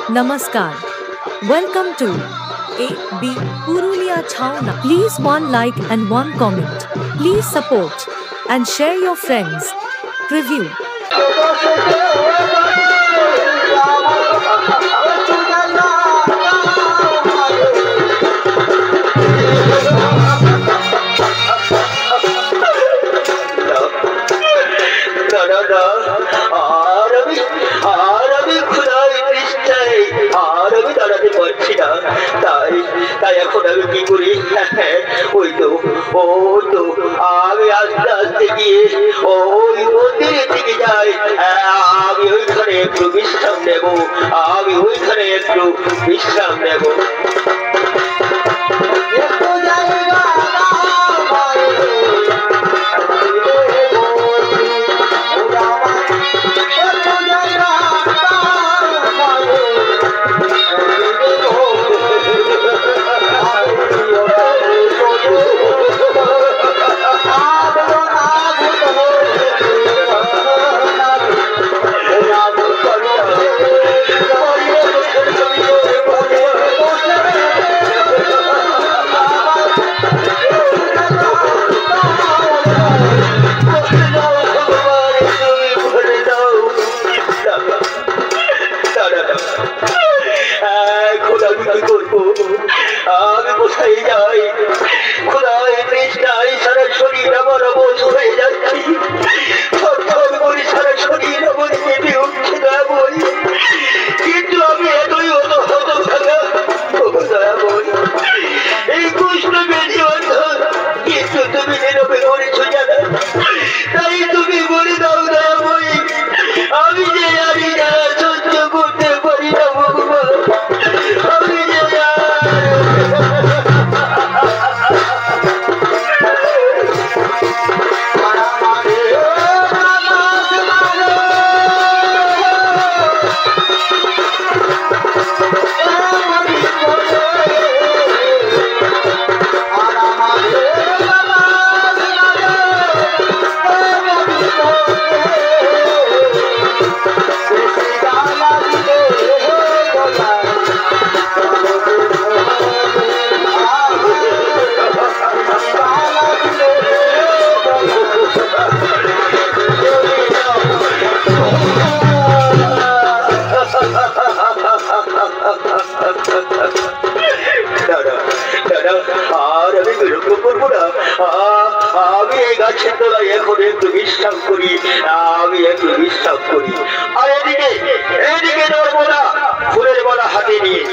Namaskar. Welcome to AB Purulia Chhauna. Please one like and one comment. Please support and share your friends. Preview. তাই এখন আমি কি করি ওই তো আমি আস্তে আস্তে গিয়ে ওই মন্দিরের দিকে যাই আমি ওইখানে একটু বিশ্রাম নেব আমি কোথায় যাই খোদায় তৃষ্ণায় সারা শরীর আমার অবশ হয়ে যাচ্ছি সারা শরীর আমার কেঁপে উঠছে না বই কিন্তু আমি এতই হতভাগা বই এই কষ্ট বেশি অর্থ কিন্তু তুমি নীরবে করেছ জানা তাই তুমি বলে দাও না বই আমি যে জানি না সহ্য করতে পারি না ভগবান আমি যে আমি এই গাছের তলায় এখন একটু বিশ্রাম করি আর এদিকে নর্মদা ফুলের মালা হাতে নিয়ে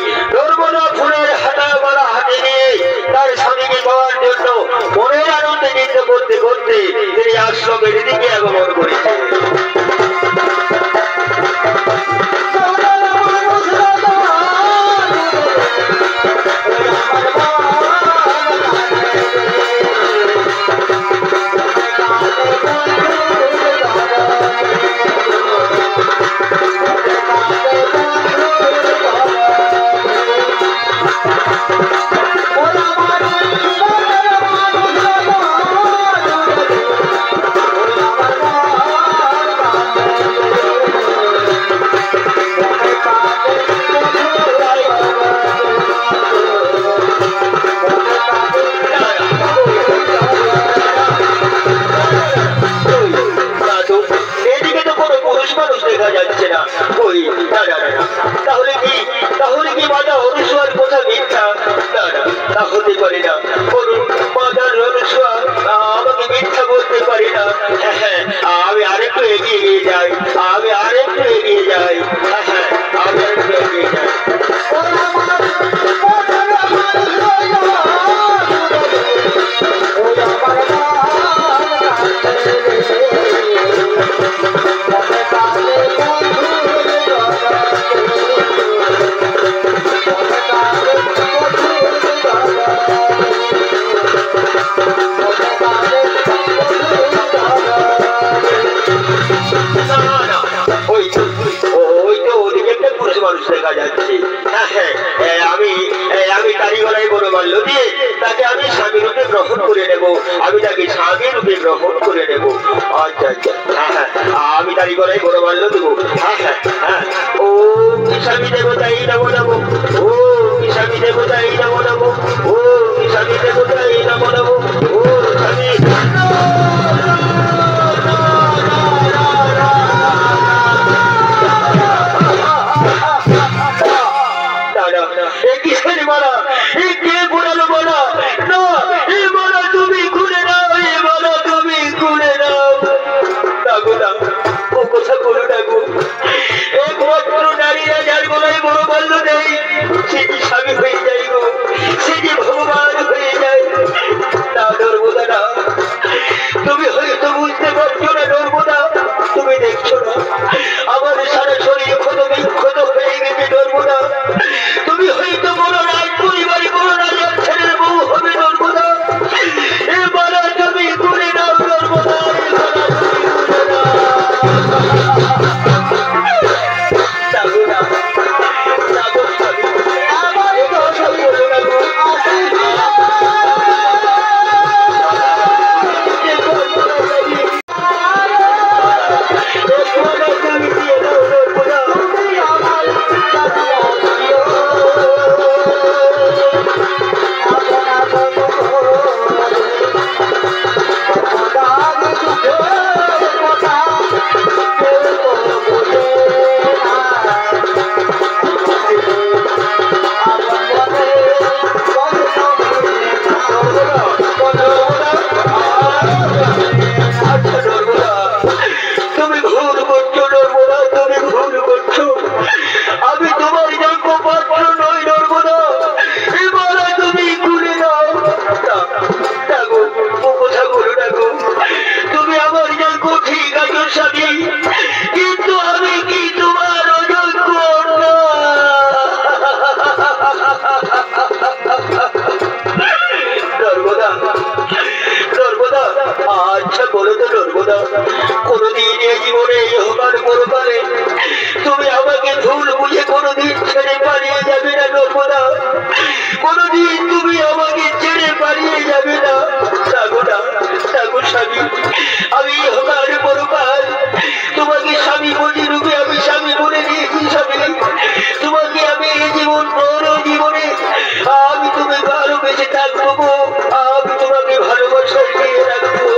তার স্বামীকে পাওয়ার জন্য মনের আনন্দে নৃত্য করতে করতে তিনি আশ্রমের দিকে আগমন করেছে যাচ্ছে। আমি আমি তারই গলায় বনমাল্য দিয়ে তাকে আমি স্বামী রূপে গ্রহণ করে নেব, আমি তাকে স্বামী রূপে গ্রহণ করে নেব। আচ্ছা আচ্ছা, আমি তারই গলায় বনমাল্য দেবো। ও স্বামী দেবতাই নমো নমো, ও স্বামী দেবতাই নমো নমো, ও স্বামী দেবতাই নমো নমো, ও স্বামী। তুমি হয়তো বুঝতে পারছো না নর্মদা, তুমি দেখছো না আমার সারা শরীর ক্ষত বিক্ষত হয়ে গেছে নর্মদা। তুমি হয়তো বড় রাজ পরিবারে বড় রাজার ছেলের বউ হবে নর্মদা। এবার তুমি করে নাও নর্মদা, কোনদিন এই জীবনে হোকার পরকালে তুমি আমাকে ভুল বুঝে কোনদিন ছেড়ে পালিয়ে যাবে না নর্মদা, কোনদিন তুমি আমাকে ছেড়ে পালিয়ে যাবে না। থাকো স্বামী, আমি হোকার পরকাল তোমাকে স্বামী বলি রূপে আমি স্বামী বলে দিয়েছি। স্বামী তোমাকে আমি এই জীবন বড় জীবনে আমি তুমি ভালোবেসে থাকবো, আমি তোমাকে ভালোবাসা দিয়ে রাখবো।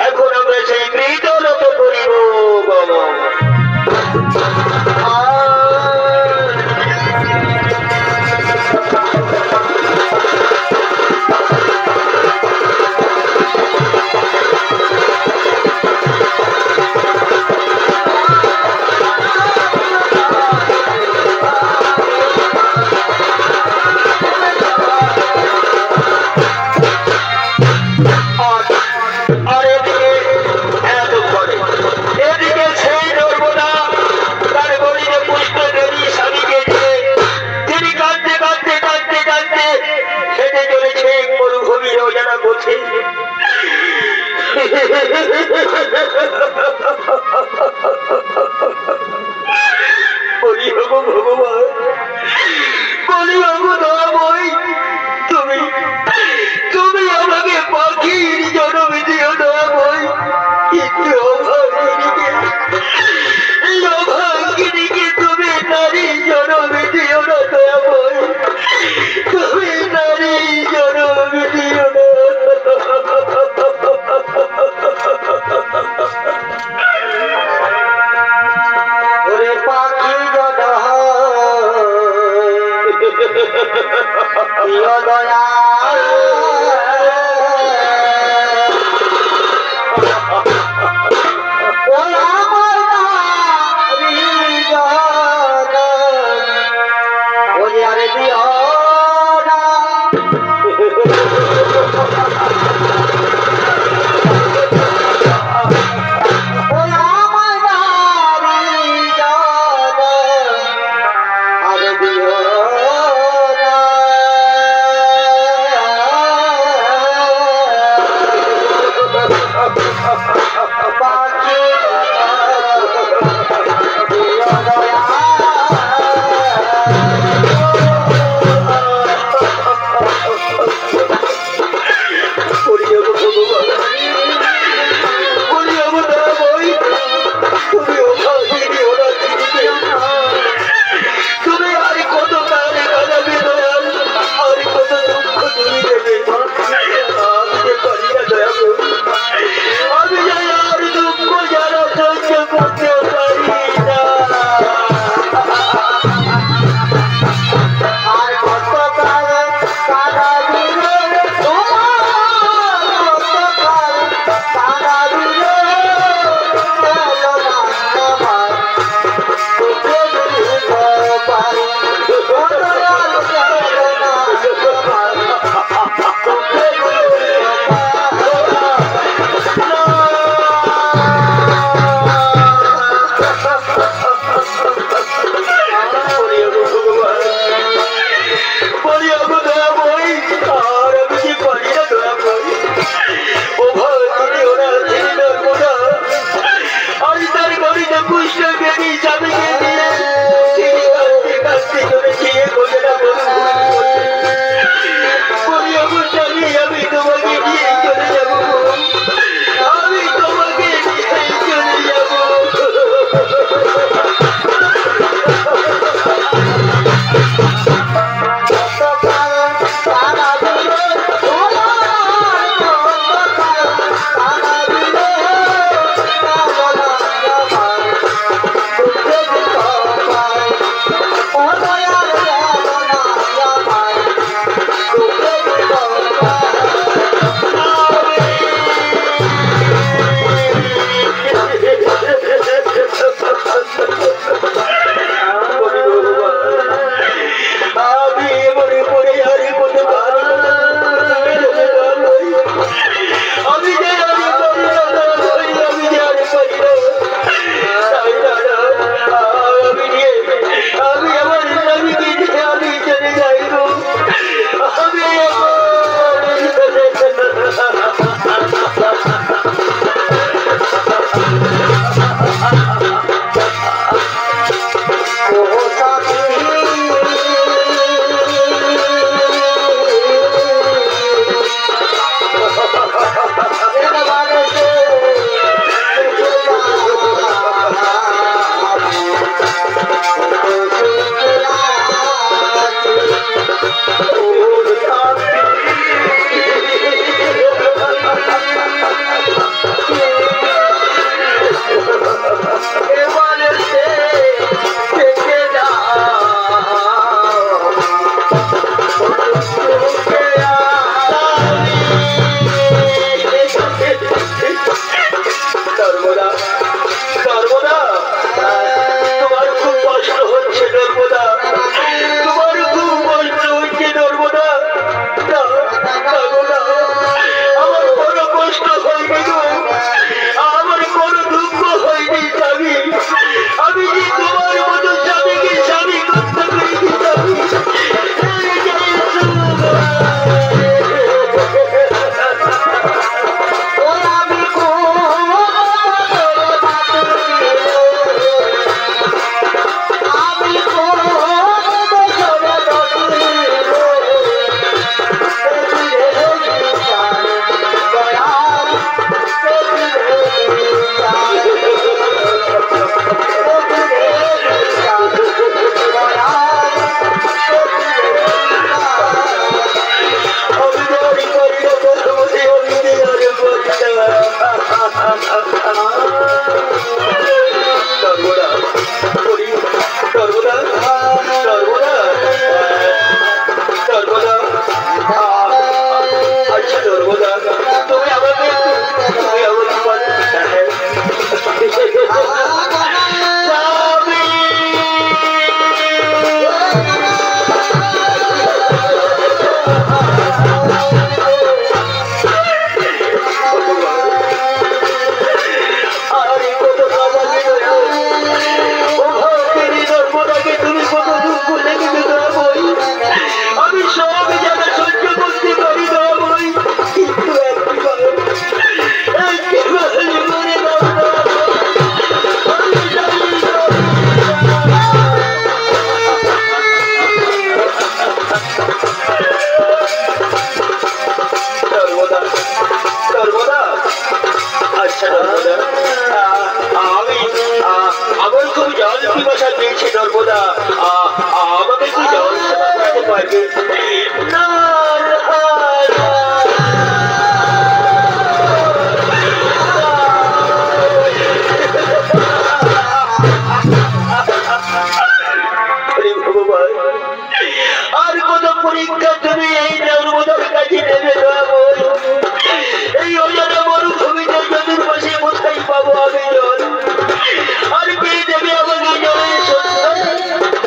এখন আমরা সেই মৃত লোকে করিব গমন। প্রিয় দয়া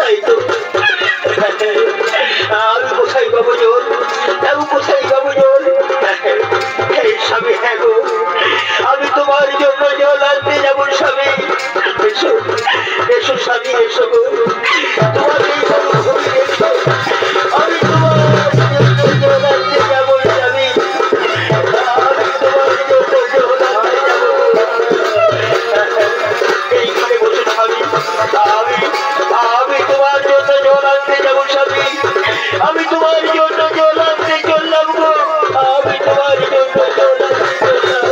তাই তো আমি কোথায় পাবো জল, আমি কোথায় পাবো জল? স্বামী, হ্যাঁ গো, আমি তোমার জন্য জল আনতে যাবো স্বামী। এসো এসো স্বামী, এসো গো, তোমার এই মরুভূমি এসো, আমি তোমার জন্য জল আনতে যাবো স্বামী, আমি তোমার জন্য জল আনতে যাবো। এইখানে বসো স্বামী, আমি তোমার জন্য জল আনতে যাবো স্বামী, আমি তোমার জন্য জল আনতে চললাম গো, আমি তোমার জন্য জল আনতে চললাম,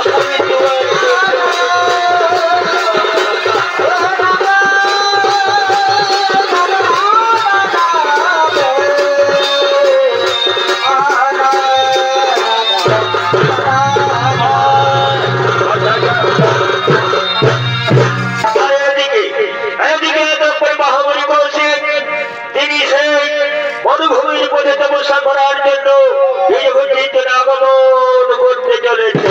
আমি তোমার মরুভূমির পথে তপস্যা করার জন্য এই হচ্ছেন আগমন করতে চলেছে।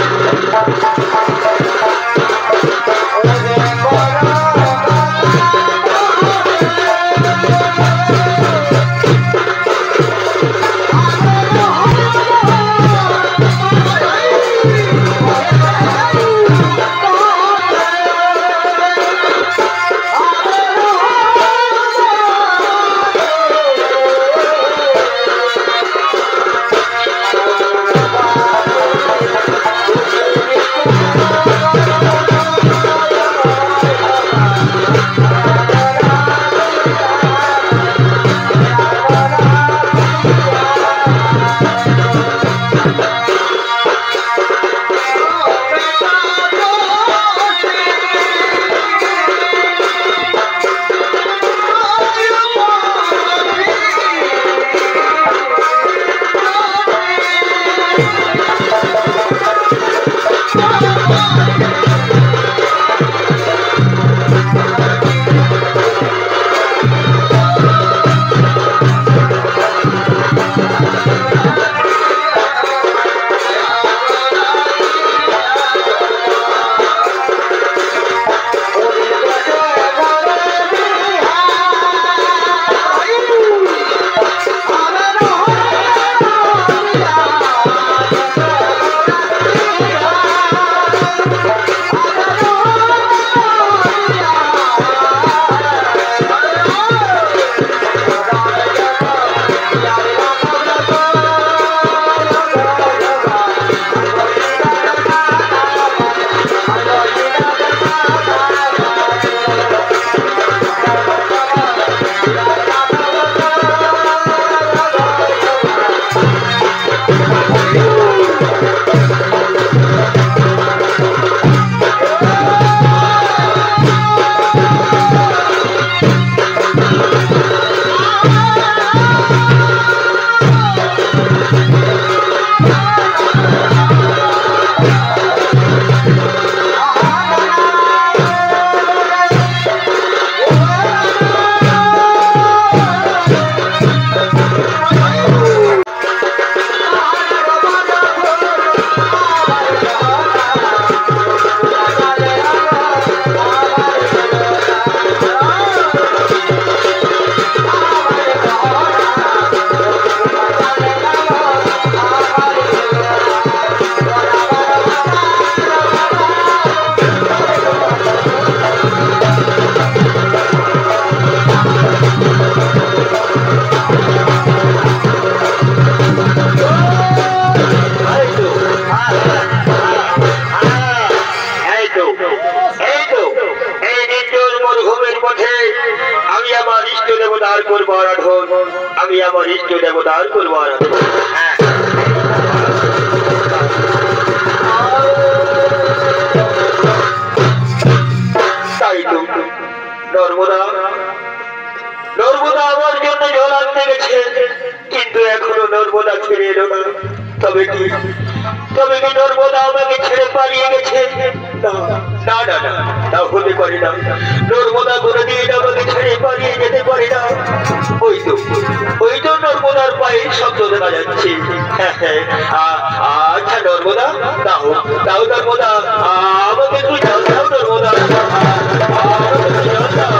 আমি আমার ইষ্ট দেবতার করবো আরাধনা। তাই তো নর্মদা নর্মদা আমার জন্য জল আনতে গেছে, কিন্তু এখনো নর্মদা ছেড়ে এলো না। তবে কি নর্মদা আমাকে ছেড়ে পালিয়ে গেছে? না না না না, তা হতে পারে না। নর্মদা কোনোদিন আমাকে ছেড়ে পালিয়ে যেতে পারে না। ওই তো নর্মদার পায়ের শব্দ দেখা যাচ্ছে। আচ্ছা নর্মদা, দাও দাও নর্মদা, আমাকে একটু জল দাও নর্মদা, আমাকে একটু জল দাও।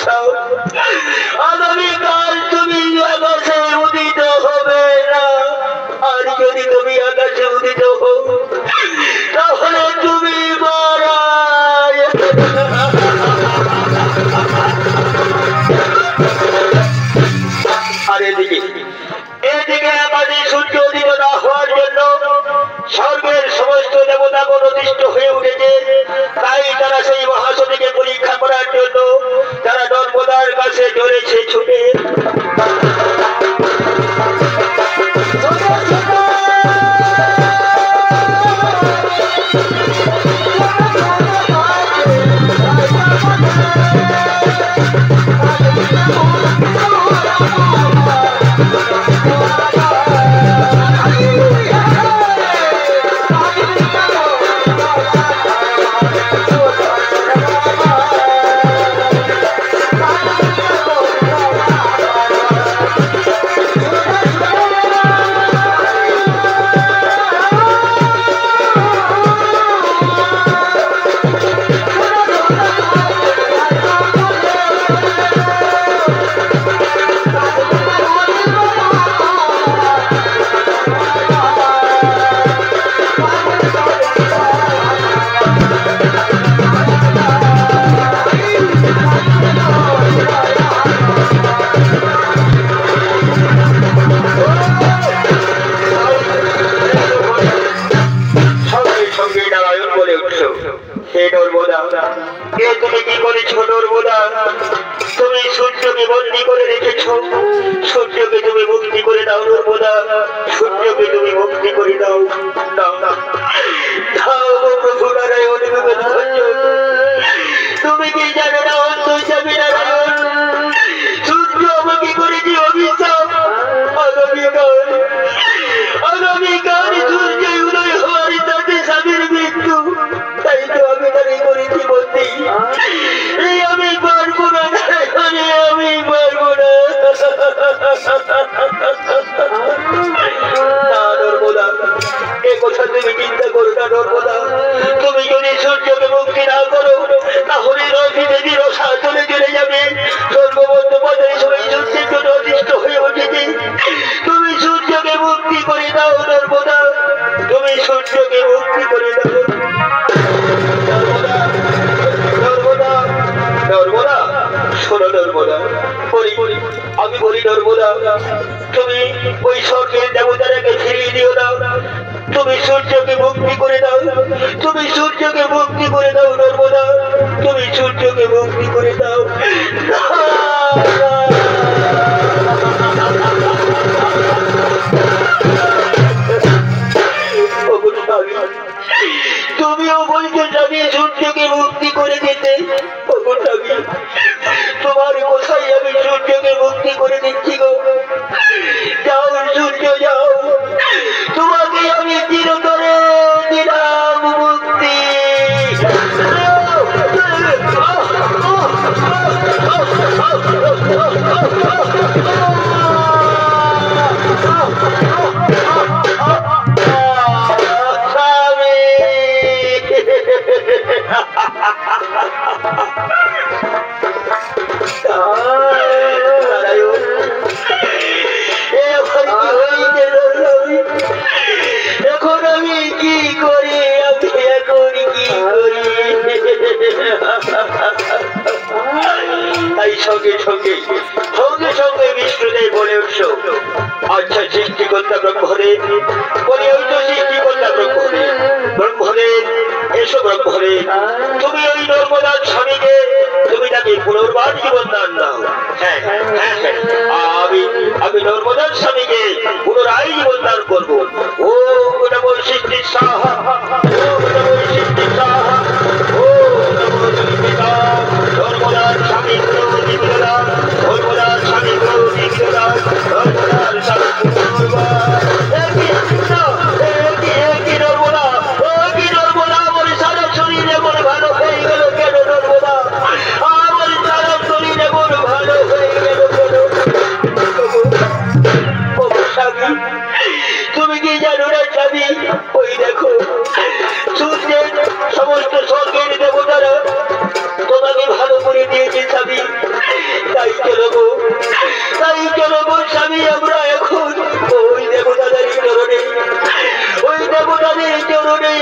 চাও আগামীকাল তুমি আকাশে উদিত হবে না। আর যদি তুমি আকাশে উদিত হও তাহলে তুমি মারা আর এদিকে আমাদের সূর্য উদিত না হওয়ার জন্য স্বর্গের সমস্ত দেবতাগণ অতিষ্ঠ হয়ে উঠেছে। তাই তারা সেই মহাসতীকে পরীক্ষা করার জন্য তারা নর্মদার কাছে চলেছে ছুটে। তুমি কি করেছ নর্মদা? তুমি সূর্যকে বন্দী করে রেখেছ। সূর্যকে তুমি মুক্তি করে দাও নর্মদা, সূর্যকে তুমি মুক্তি করে দাও। প্রভু নারায়ণ, তুমি কি জানো না অন্তর্যামী নারায়ণ সূর্য আমাকে করেছে অভিশাপ। আগামীকাল সূর্য উদয় হওয়ার সাথে স্বামীর মৃত্যু। তাই তো আমি তাকে করেছি বন্দী। আমি পারবো না, আমি পারবো না। নর্মদা, এ কথা তুমি চিন্তা করো না নর্মদা। তুমি যদি সূর্যকে মুক্তি না করো তাহলে রথি দেবী রসা চলে যাবে। স্বর্গবদ্ধ পথে সবাই সূর্যের জন্য অতিষ্ঠ হয়ে উঠেছে। তুমি সূর্যকে মুক্তি করে দাও নর্মদা, তুমি সূর্যকে মুক্তি করে দাও। নর্মদা, শোনো নর্মদা, আমি বলি নর্মদা, তুমি ওই স্বর্গের দেবতারাকে ফিরিয়ে দিও না। তুমি সূর্যকে মুক্তি করে দাও, তুমি সূর্যকে মুক্তি করে দাও নর্মদা, তুমি সূর্যকে মুক্তি করে দাও। তুমিও বলছো স্বামী সূর্যকে মুক্তি করে দিতে। তোমার কোথায় আমি সূর্যকে মুক্তি করে দিচ্ছি গো। যাও সূর্য যাও, তোমাকে আমি চিরতরে দিলাম মুক্তি। এখন আমি কি করি, আমি এখন কি করি? তাই সঙ্গে সঙ্গে বিষ্ণুদেব বলে উঠল, আচ্ছা সৃষ্টিকর্তা ব্রহ্মদেব, বলি ওই তো সৃষ্টিকর্তা ব্রহ্মদেব। ব্রহ্মদেব, এসো ব্রহ্মদেব, তুমি ওই নর্মদার স্বামীকে তুমি তাকে পুনর্বার জীবন দান দাও। হ্যাঁ হ্যাঁ হ্যাঁ, আমি নর্মদার স্বামীকে পুনরায় জীবন দান করবো। ও নমো সৃষ্টি সাহা, ও নমো সৃষ্টি সাহা, ও নমো সৃষ্টিকা। নর্মদার স্বামী গুরুজি বিরোধা, নর্মদার স্বামী গুরুজি বিরোধা, নর্মদার স্বামী নর্মদা, আমার সারা শরীরে মন ভালো হয়ে গেল কেন নর্মদা? আমার সারা শরীরে মন ভালো হয়ে গেল কেন? তুমি কি জানো না স্বামী, ওই দেখো সূর্যের সমস্ত স্বর্গের দেবতারা তোমাকে ভালো করে দিয়েছে স্বামী। চলবো, তাই চলবো স্বামী আমরা এখন ওই দেবতাদের চরণে, ওই দেবতাদের চরণে